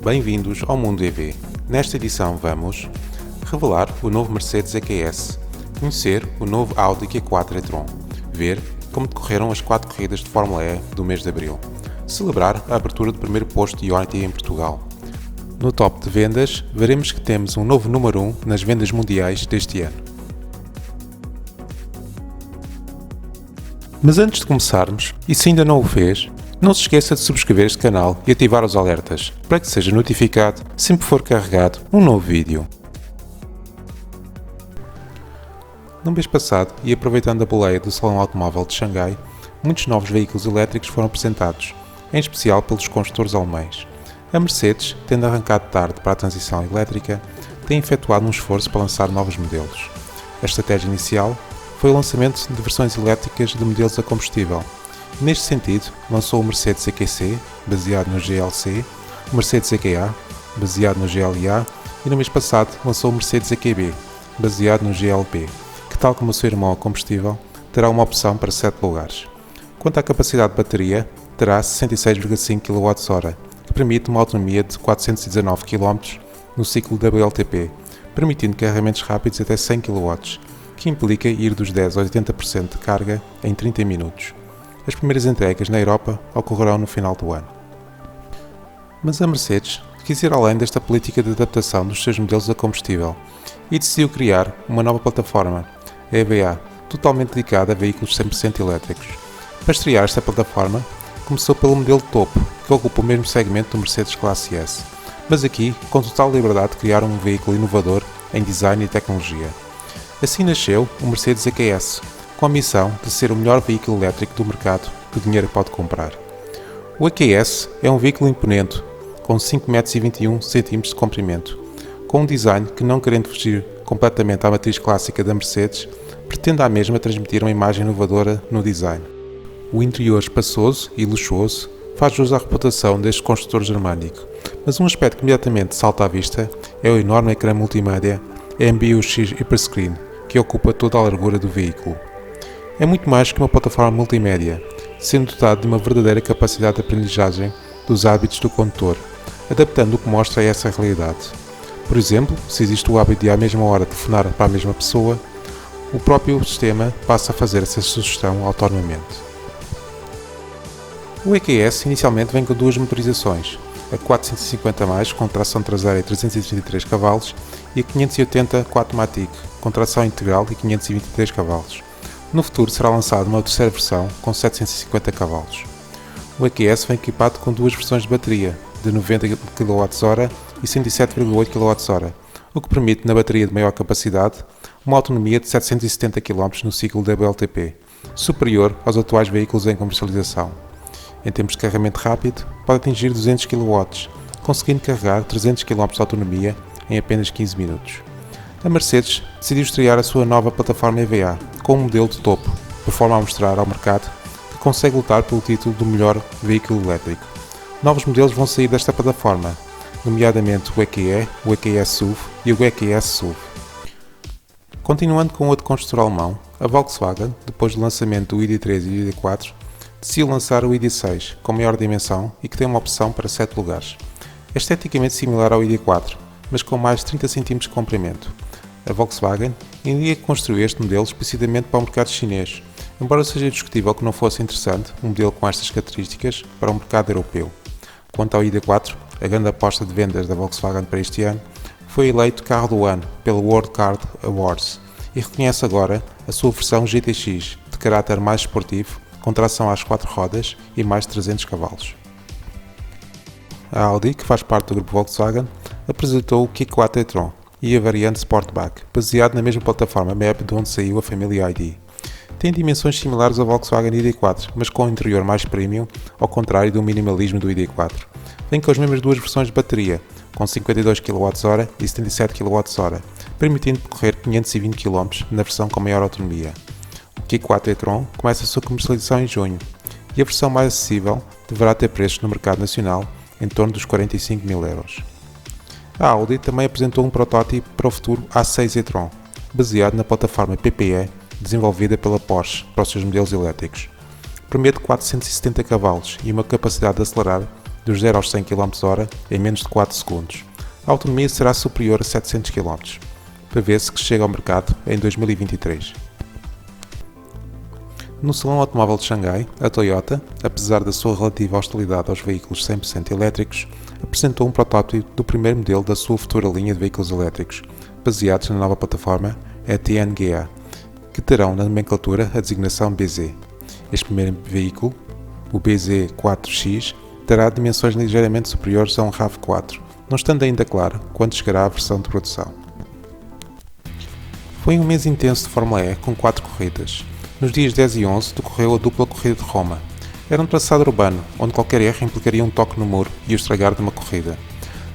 Bem-vindos ao Mundo EV. Nesta edição vamos revelar o novo Mercedes EQS, conhecer o novo Audi Q4 e-tron, ver como decorreram as 4 corridas de Fórmula E do mês de abril, celebrar a abertura do primeiro posto de Ionity em Portugal. No top de vendas, veremos que temos um novo número 1 nas vendas mundiais deste ano. Mas antes de começarmos, e se ainda não o fez, não se esqueça de subscrever este canal e ativar os alertas, para que seja notificado sempre for carregado um novo vídeo. No mês passado, e aproveitando a boleia do Salão Automóvel de Xangai, muitos novos veículos elétricos foram apresentados, em especial pelos construtores alemães. A Mercedes, tendo arrancado tarde para a transição elétrica, tem efetuado um esforço para lançar novos modelos. A estratégia inicial foi o lançamento de versões elétricas de modelos a combustível. Neste sentido, lançou o Mercedes EQC, baseado no GLC, o Mercedes EQA, baseado no GLA, e no mês passado lançou o Mercedes EQB, baseado no GLB, que, tal como o seu irmão a combustível, terá uma opção para 7 lugares. Quanto à capacidade de bateria, terá 66,5 kWh, que permite uma autonomia de 419 km no ciclo WLTP, permitindo carregamentos rápidos até 100 kW, que implica ir dos 10 ao 80% de carga em 30 minutos. As primeiras entregas na Europa ocorrerão no final do ano. Mas a Mercedes quis ir além desta política de adaptação dos seus modelos a combustível e decidiu criar uma nova plataforma, a EVA, totalmente dedicada a veículos 100% elétricos. Para estrear esta plataforma, começou pelo modelo topo, que ocupa o mesmo segmento do Mercedes Classe S, mas aqui com total liberdade de criar um veículo inovador em design e tecnologia. Assim nasceu o Mercedes EQS, com a missão de ser o melhor veículo elétrico do mercado que o dinheiro pode comprar. O EQS é um veículo imponente, com 5,21 m de comprimento, com um design que, não querendo fugir completamente à matriz clássica da Mercedes, pretende à mesma transmitir uma imagem inovadora no design. O interior espaçoso e luxuoso faz jus à reputação deste construtor germânico, mas um aspecto que imediatamente salta à vista é o enorme ecrã multimédia MBUX Hyperscreen, que ocupa toda a largura do veículo. É muito mais que uma plataforma multimédia, sendo dotado de uma verdadeira capacidade de aprendizagem dos hábitos do condutor, adaptando o que mostra a essa realidade. Por exemplo, se existe o hábito de à mesma hora telefonar para a mesma pessoa, o próprio sistema passa a fazer essa sugestão autonomamente. O EQS inicialmente vem com 2 motorizações, a 450+, com tração traseira e 333 cavalos, e a 580 4MATIC, com tração integral e 523 cavalos. No futuro será lançada uma terceira versão com 750 cavalos. O EQS vem equipado com 2 versões de bateria, de 90 kWh e 107,8 kWh, o que permite, na bateria de maior capacidade, uma autonomia de 770 km no ciclo WLTP, superior aos atuais veículos em comercialização. Em termos de carregamento rápido, pode atingir 200 kW, conseguindo carregar 300 km de autonomia em apenas 15 minutos. A Mercedes decidiu estrear a sua nova plataforma EVA, com um modelo de topo, de forma a mostrar ao mercado que consegue lutar pelo título do melhor veículo elétrico. Novos modelos vão sair desta plataforma, nomeadamente o EQE, o EQS SUV e o EQS SUV. Continuando com outro construtor alemão, a Volkswagen, depois do lançamento do ID3 e do ID4, decidiu lançar o ID6, com maior dimensão e que tem uma opção para 7 lugares. É esteticamente similar ao ID4, mas com mais de 30 cm de comprimento. A Volkswagen indica que construiu este modelo especificamente para o mercado chinês, embora seja discutível que não fosse interessante um modelo com estas características para o mercado europeu. Quanto ao ID4, a grande aposta de vendas da Volkswagen para este ano, foi eleito carro do ano pelo World Car Awards e reconhece agora a sua versão GTX, de caráter mais esportivo, com tração às 4 rodas e mais de 300 cavalos. A Audi, que faz parte do grupo Volkswagen, apresentou o Q4 e-tron e a variante Sportback, baseado na mesma plataforma MEB de onde saiu a família ID. Tem dimensões similares ao Volkswagen ID4, mas com um interior mais premium, ao contrário do minimalismo do ID4. Vem com as mesmas 2 versões de bateria, com 52 kWh e 77 kWh, permitindo percorrer 520 km na versão com maior autonomia. O Q4 e-tron começa a sua comercialização em junho, e a versão mais acessível deverá ter preços no mercado nacional em torno dos 45 mil euros. A Audi também apresentou um protótipo para o futuro A6 e-tron, baseado na plataforma PPE desenvolvida pela Porsche para os seus modelos elétricos. Promete 470 cavalos e uma capacidade de acelerar dos 0 aos 100 km/h em menos de 4 segundos. A autonomia será superior a 700 km. Prevê-se que chegue ao mercado em 2023. No Salão Automóvel de Xangai, a Toyota, apesar da sua relativa hostilidade aos veículos 100% elétricos, apresentou um protótipo do primeiro modelo da sua futura linha de veículos elétricos, baseados na nova plataforma ETNGA, que terão na nomenclatura a designação BZ. Este primeiro veículo, o BZ4X, terá dimensões ligeiramente superiores a um RAV4, não estando ainda claro quando chegará a versão de produção. Foi um mês intenso de Fórmula E com 4 corridas. Nos dias 10 e 11 decorreu a dupla corrida de Roma. Era um traçado urbano, onde qualquer erro implicaria um toque no muro e o estragar de uma corrida.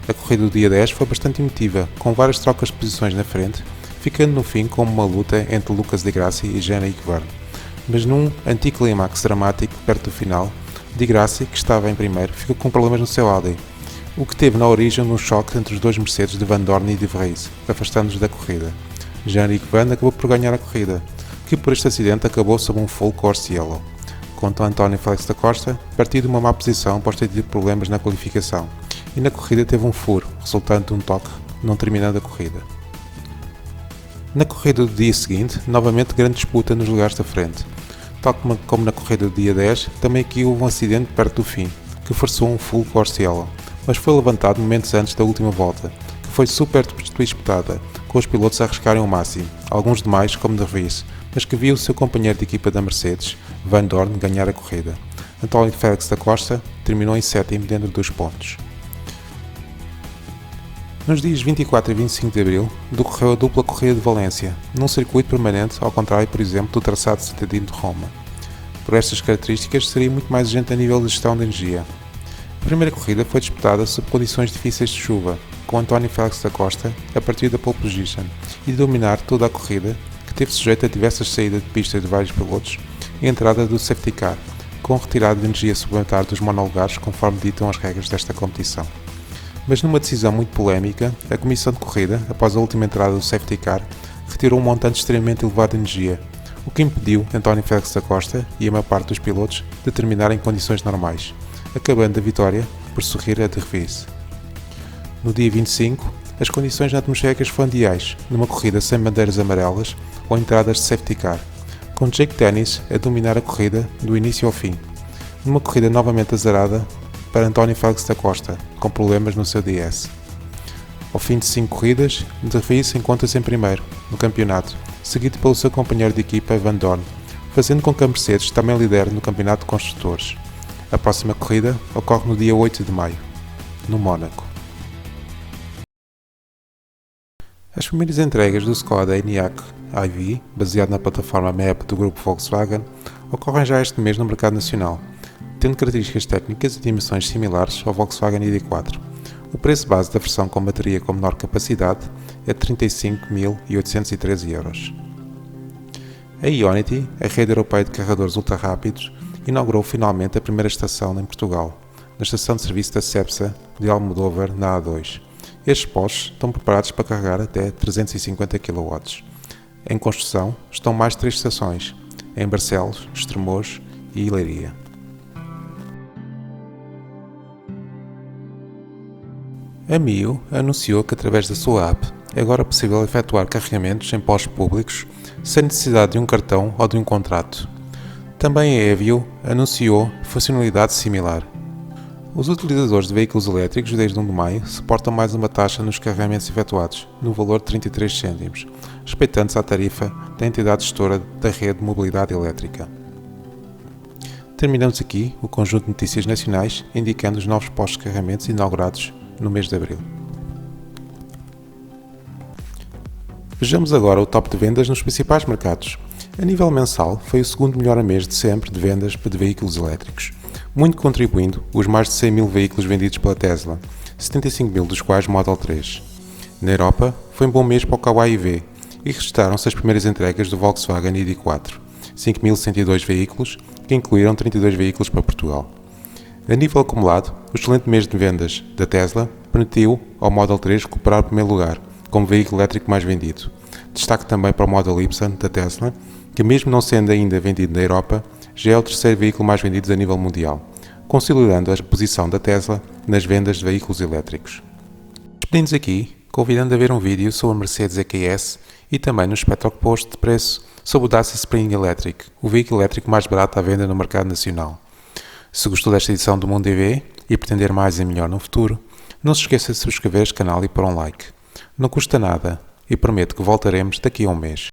A corrida do dia 10 foi bastante emotiva, com várias trocas de posições na frente, ficando no fim como uma luta entre Lucas Di Grassi e Jean-Éric Vergne. Mas num anticlímax dramático perto do final, Di Grassi, que estava em primeiro, ficou com problemas no seu Audi, o que teve na origem num choque entre os dois Mercedes de Vandoorne e de Vries, afastando-os da corrida. Jean-Éric Vergne acabou por ganhar a corrida, que por este acidente acabou sob um full course yellow. Quanto a António Félix da Costa, partiu de uma má posição após ter tido problemas na qualificação, e na corrida teve um furo, resultante de um toque, não terminando a corrida. Na corrida do dia seguinte, novamente grande disputa nos lugares da frente. Tal como na corrida do dia 10, também aqui houve um acidente perto do fim, que forçou um full course yellow, mas foi levantado momentos antes da última volta, que foi super disputada, com os pilotos a arriscarem o máximo, alguns demais como de Vries, mas que viu o seu companheiro de equipa da Mercedes, Vandoorne, ganhar a corrida. António Félix da Costa terminou em sétimo dentro dos pontos. Nos dias 24 e 25 de abril, decorreu a dupla corrida de Valência, num circuito permanente, ao contrário, por exemplo, do traçado citadino de Roma. Por estas características, seria muito mais exigente a nível de gestão de energia. A primeira corrida foi disputada sob condições difíceis de chuva, com António Félix da Costa a partir da pole position e de dominar toda a corrida, que teve sujeito a diversas saídas de pista de vários pilotos e a entrada do safety car, com retirada de energia suplementar dos monolugares conforme ditam as regras desta competição. Mas numa decisão muito polémica, a comissão de corrida, após a última entrada do safety car, retirou um montante extremamente elevado de energia, o que impediu António Félix da Costa e a maior parte dos pilotos de terminar em condições normais, acabando a vitória por sorrir a de Vries. No dia 25, as condições atmosféricas foram ideais, numa corrida sem bandeiras amarelas ou entradas de safety car, com Jake Dennis a dominar a corrida do início ao fim, numa corrida novamente azarada para António Félix da Costa, com problemas no seu DS. Ao fim de 5 corridas, de Vries encontra-se em primeiro, no campeonato, seguido pelo seu companheiro de equipa Vandoorne, fazendo com que a Mercedes também lidere no campeonato de construtores. A próxima corrida ocorre no dia 8 de maio, no Mónaco. As primeiras entregas do Skoda Enyaq iV, baseado na plataforma MEB do grupo Volkswagen, ocorrem já este mês no mercado nacional, tendo características técnicas e dimensões similares ao Volkswagen ID4. O preço base da versão com bateria com menor capacidade é de 35.813 euros. A Ionity, a rede europeia de carregadores ultra-rápidos, inaugurou finalmente a primeira estação em Portugal, na estação de serviço da Cepsa de Almodóvar, na A2. Estes postos estão preparados para carregar até 350 kW. Em construção estão mais 3 estações, em Barcelos, Estremoz e Leiria. A Mio anunciou que através da sua app é agora possível efetuar carregamentos em postos públicos sem necessidade de um cartão ou de um contrato. Também a Evio anunciou funcionalidade similar. Os utilizadores de veículos elétricos desde 1 de maio suportam mais uma taxa nos carregamentos efetuados, no valor de 33 cêntimos, respeitando-se à tarifa da entidade gestora da rede de mobilidade elétrica. Terminamos aqui o conjunto de notícias nacionais indicando os novos postos de carregamentos inaugurados no mês de abril. Vejamos agora o top de vendas nos principais mercados. A nível mensal, foi o segundo melhor mês de sempre de vendas de veículos elétricos, muito contribuindo os mais de 100 mil veículos vendidos pela Tesla, 75 mil dos quais Model 3. Na Europa, foi um bom mês para o Kawai EV e registaram-se as primeiras entregas do Volkswagen ID4, 5.102 veículos, que incluíram 32 veículos para Portugal. A nível acumulado, o excelente mês de vendas da Tesla permitiu ao Model 3 recuperar o primeiro lugar, como veículo elétrico mais vendido. Destaque também para o Model Y da Tesla, que mesmo não sendo ainda vendido na Europa, já é o terceiro veículo mais vendido a nível mundial, consolidando a posição da Tesla nas vendas de veículos elétricos. Despedindo-nos aqui, convidando a ver um vídeo sobre a Mercedes EQS e também no espectro oposto de preço sobre o Dacia Spring Electric, o veículo elétrico mais barato à venda no mercado nacional. Se gostou desta edição do Mundo EV e pretender mais e melhor no futuro, não se esqueça de subscrever este canal e pôr um like. Não custa nada e prometo que voltaremos daqui a um mês.